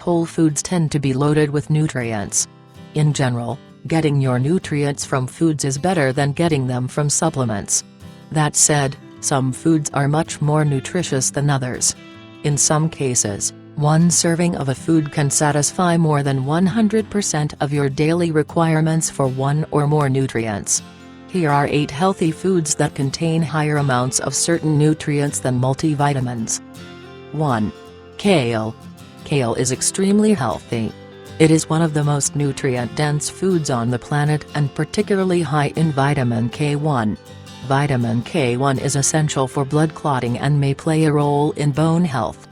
Whole foods tend to be loaded with nutrients. In general, getting your nutrients from foods is better than getting them from supplements. That said, some foods are much more nutritious than others. In some cases, one serving of a food can satisfy more than 100% of your daily requirements for one or more nutrients. Here are 8 healthy foods that contain higher amounts of certain nutrients than multivitamins. 1. Kale. Kale is extremely healthy. It is one of the most nutrient-dense foods on the planet and particularly high in vitamin K1. Vitamin K1 is essential for blood clotting and may play a role in bone health.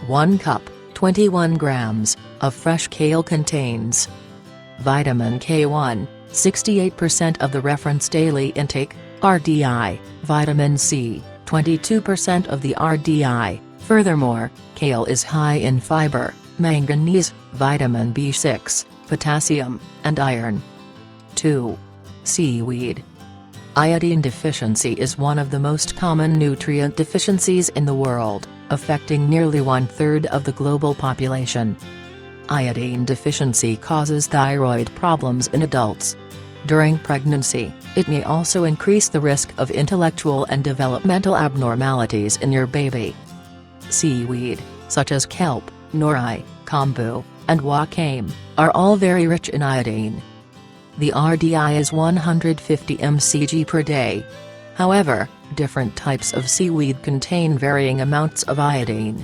1 cup, 21 grams, of fresh kale contains vitamin K1, 68% of the reference daily intake, RDI, vitamin C, 22% of the RDI. Furthermore, kale is high in fiber, manganese, vitamin B6, potassium, and iron. 2. Seaweed. Iodine deficiency is one of the most common nutrient deficiencies in the world, affecting nearly 1/3 of the global population. Iodine deficiency causes thyroid problems in adults. During pregnancy, it may also increase the risk of intellectual and developmental abnormalities in your baby. Seaweed, such as kelp, nori, kombu, and wakame, are all very rich in iodine. The RDI is 150 mcg per day. However, different types of seaweed contain varying amounts of iodine.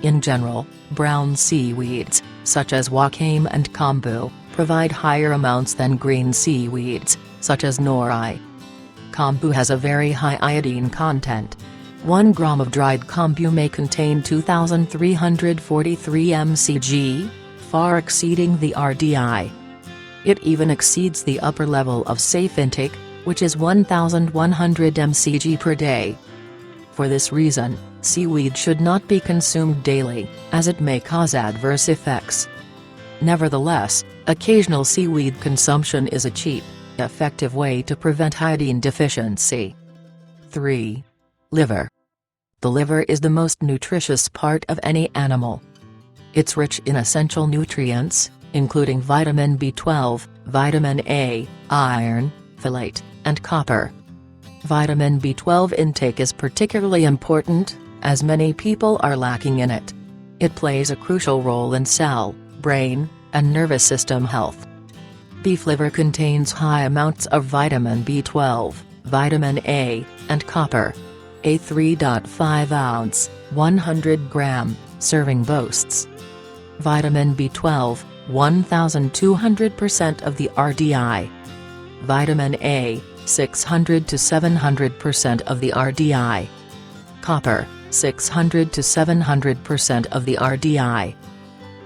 In general, brown seaweeds, such as wakame and kombu, provide higher amounts than green seaweeds, such as nori. Kombu has a very high iodine content. 1 gram of dried kombu may contain 2,343 mcg, far exceeding the RDI. It even exceeds the upper level of safe intake, which is 1,100 mcg per day. For this reason, seaweed should not be consumed daily, as it may cause adverse effects. Nevertheless, occasional seaweed consumption is a cheap, effective way to prevent iodine deficiency. 3. Liver. The liver is the most nutritious part of any animal. It's rich in essential nutrients, including vitamin B12, vitamin A, iron, folate, and copper. Vitamin B12 intake is particularly important, as many people are lacking in it. It plays a crucial role in cell, brain, and nervous system health. Beef liver contains high amounts of vitamin B12, vitamin A, and copper. A 3.5 ounce, 100 gram, serving boasts vitamin B12, 1,200% of the RDI. Vitamin A, 600 to 700% of the RDI. Copper, 600 to 700% of the RDI.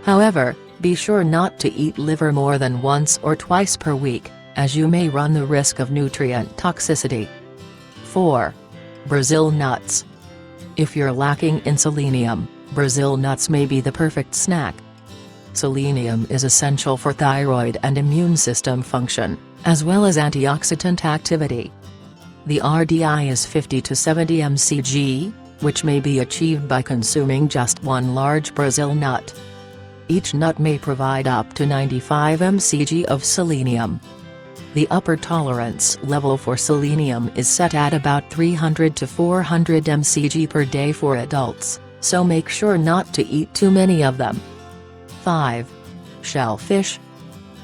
However, be sure not to eat liver more than once or twice per week, as you may run the risk of nutrient toxicity. 4. Brazil nuts. If you're lacking in selenium, Brazil nuts may be the perfect snack. Selenium is essential for thyroid and immune system function, as well as antioxidant activity. The RDI is 50 to 70 mcg, which may be achieved by consuming just 1 large Brazil nut. Each nut may provide up to 95 mcg of selenium. The upper tolerance level for selenium is set at about 300 to 400 mcg per day for adults, so make sure not to eat too many of them. 5. Shellfish.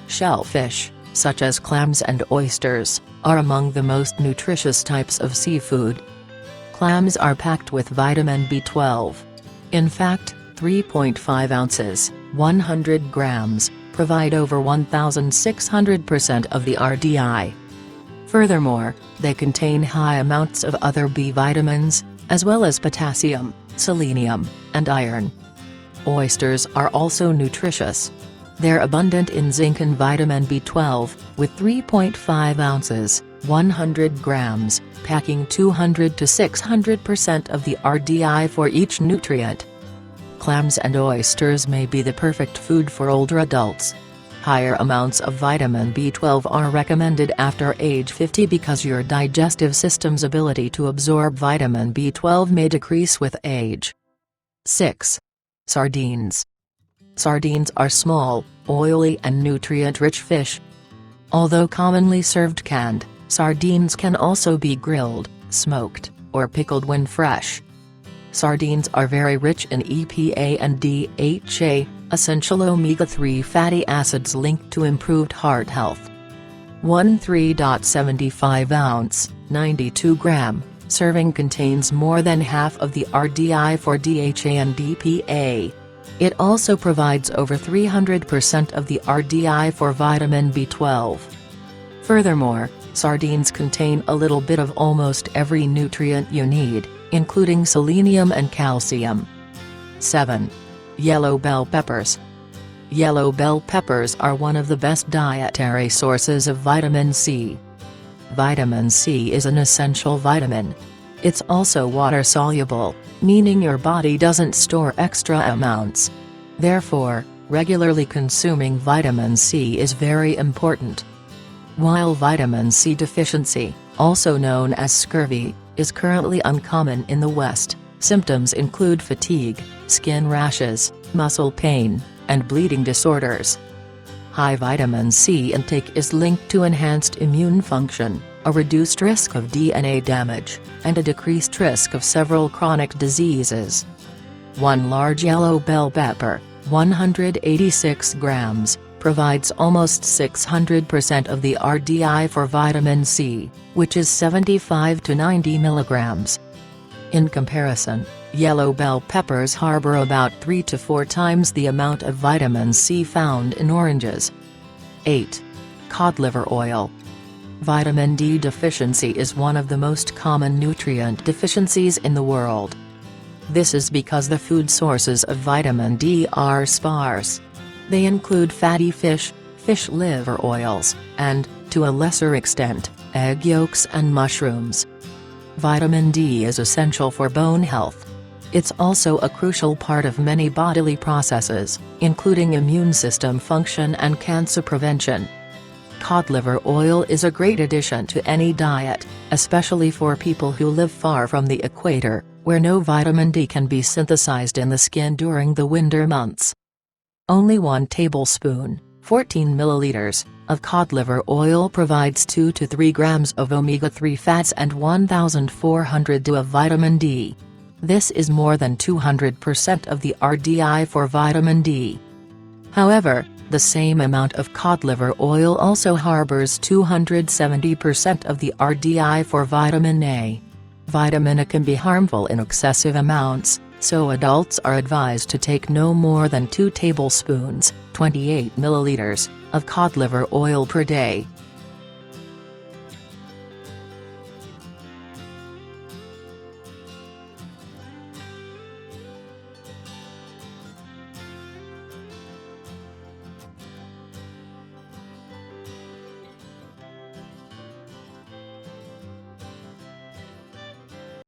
Shellfish, such as clams and oysters, are among the most nutritious types of seafood. Clams are packed with vitamin B12. In fact, 3.5 ounces, 100 grams, provide over 1,600% of the RDI. Furthermore, they contain high amounts of other B vitamins, as well as potassium, selenium, and iron. Oysters are also nutritious. They're abundant in zinc and vitamin B12, with 3.5 ounces, 100 grams, packing 200 to 600% of the RDI for each nutrient. Clams and oysters may be the perfect food for older adults. Higher amounts of vitamin B12 are recommended after age 50 because your digestive system's ability to absorb vitamin B12 may decrease with age. 6. Sardines. Sardines are small, oily and nutrient-rich fish. Although commonly served canned, sardines can also be grilled, smoked, or pickled when fresh. Sardines are very rich in EPA and DHA, essential omega-3 fatty acids linked to improved heart health. 1 3.75 ounce, 92 gram, serving contains more than half of the RDI for DHA and DPA. It also provides over 300% of the RDI for vitamin B12. Furthermore, sardines contain a little bit of almost every nutrient you need, including selenium and calcium. 7. Yellow bell peppers. Yellow bell peppers are one of the best dietary sources of vitamin C. Vitamin C is an essential vitamin. It's also water-soluble, meaning your body doesn't store extra amounts. Therefore, regularly consuming vitamin C is very important. While vitamin C deficiency, also known as scurvy, is currently uncommon in the West, symptoms include fatigue, skin rashes, muscle pain, and bleeding disorders. High vitamin C intake is linked to enhanced immune function, a reduced risk of DNA damage, and a decreased risk of several chronic diseases. One large yellow bell pepper, 186 grams, provides almost 600% of the RDI for vitamin C, which is 75 to 90 milligrams. In comparison, yellow bell peppers harbor about 3 to 4 times the amount of vitamin C found in oranges. 8. Cod liver oil. Vitamin D deficiency is one of the most common nutrient deficiencies in the world. This is because the food sources of vitamin D are sparse. They include fatty fish, fish liver oils, and, to a lesser extent, egg yolks and mushrooms. Vitamin D is essential for bone health. It's also a crucial part of many bodily processes, including immune system function and cancer prevention. Cod liver oil is a great addition to any diet, especially for people who live far from the equator, where no vitamin D can be synthesized in the skin during the winter months. Only 1 tablespoon, 14 milliliters, of cod liver oil provides 2 to 3 grams of omega-3 fats and 1,400 DU of vitamin D. This is more than 200% of the RDI for vitamin D. However, the same amount of cod liver oil also harbors 270% of the RDI for vitamin A. Vitamin A can be harmful in excessive amounts, so adults are advised to take no more than 2 tablespoons, 28 milliliters, of cod liver oil per day,